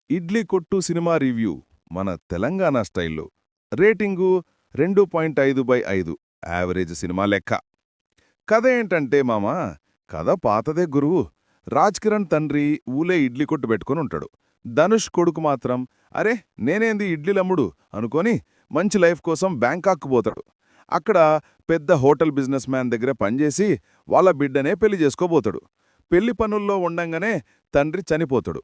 ఇడ్లీ కొట్టు cinema review మన తెలంగాణ స్టైల్లో. రేటింగు 2.5/5 యావరేజ్ సినిమా లెక్క. కథ ఏంటంటే మామా, కథ పాతదే గురువు. రాజ్ కిరణ్ తండ్రి ఊలే ఇడ్లీ కొట్టు పెట్టుకుని ఉంటాడు. ధనుష్ కొడుకు మాత్రం అరే నేనేంది ఇడ్లీలమ్ముడు అనుకొని మంచి లైఫ్ కోసం బ్యాంకాక్ పోతాడు. అక్కడ పెద్ద హోటల్ బిజినెస్ మ్యాన్ దగ్గర పనిచేసి వాళ్ళ బిడ్డనే పెళ్లి చేసుకోబోతాడు. పెళ్లి పనుల్లో ఉండంగానే తండ్రి చనిపోతాడు.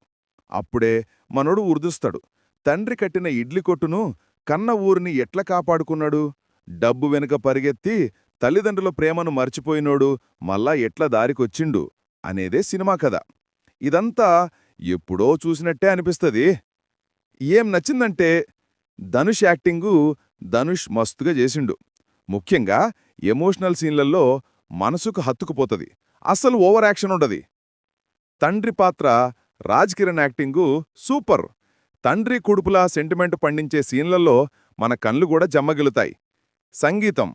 అప్పుడే మనోడు ఉర్దుస్తాడు. తండ్రి కట్టిన ఇడ్లీ కొట్టును కన్న ఊరిని ఎట్లా కాపాడుకున్నాడు, డబ్బు వెనుక పరిగెత్తి తల్లిదండ్రుల ప్రేమను మర్చిపోయినోడు మళ్ళా ఎట్లా దారికొచ్చిండు అనేదే సినిమా కథ. ఇదంతా ఎప్పుడో చూసినట్టే అనిపిస్తది. ఏం నచ్చిందంటే ధనుష్ యాక్టింగు ధనుష్ మస్తుగా చేసిండు. ముఖ్యంగా ఎమోషనల్ సీన్లలో మనసుకు హత్తుకుపోతది. అస్సలు ఓవర్ యాక్షన్ ఉండది. తండ్రి పాత్ర రాజ్ కిరణ్ యాక్టింగు సూపర్. తండ్రి కుడుపులా సెంటిమెంట్ పండించే సీన్లలో మన కళ్ళు కూడా జమ్మగిలుతాయి. సంగీతం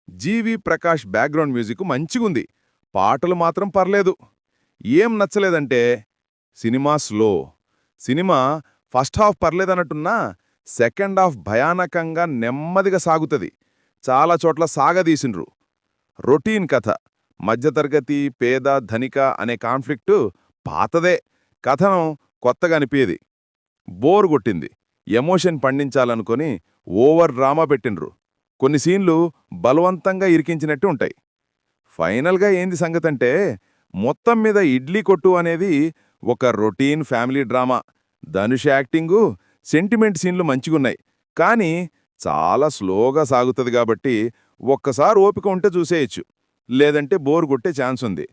జీవి ప్రకాష్ బ్యాక్గ్రౌండ్ మ్యూజిక్ మంచిగుంది. పాటలు మాత్రం పర్లేదు. ఏం నచ్చలేదంటే సినిమా స్లో. సినిమా ఫస్ట్ హాఫ్ పర్లేదన్నట్టున్నా సెకండ్ హాఫ్ భయానకంగా నెమ్మదిగా సాగుతది. చాలా చోట్ల సాగదీసిండ్రు. రొటీన్ కథ, మధ్యతరగతి పేద ధనిక అనే కాన్ఫ్లిక్టు పాతదే. కథనం కొత్తగా అనిపించేది. బోర్ కొట్టింది. ఎమోషన్ పండించాలనుకొని ఓవర్ డ్రామా పెట్టిండ్రు. కొన్ని సీన్లు బలవంతంగా ఇరికించినట్టు ఉంటాయి. ఫైనల్గా ఏంది సంగతంటే మొత్తం మీద ఇడ్లీ కొట్టు అనేది ఒక routine family drama. Dhanush acting, sentiment సీన్లు మంచిగున్నాయి, కానీ చాలా స్లోగా సాగుతుంది కాబట్టి ఒక్కసారి ఓపిక ఉంటే చూసేయచ్చు. లేదంటే బోర్ కొట్టే ఛాన్స్ ఉంది.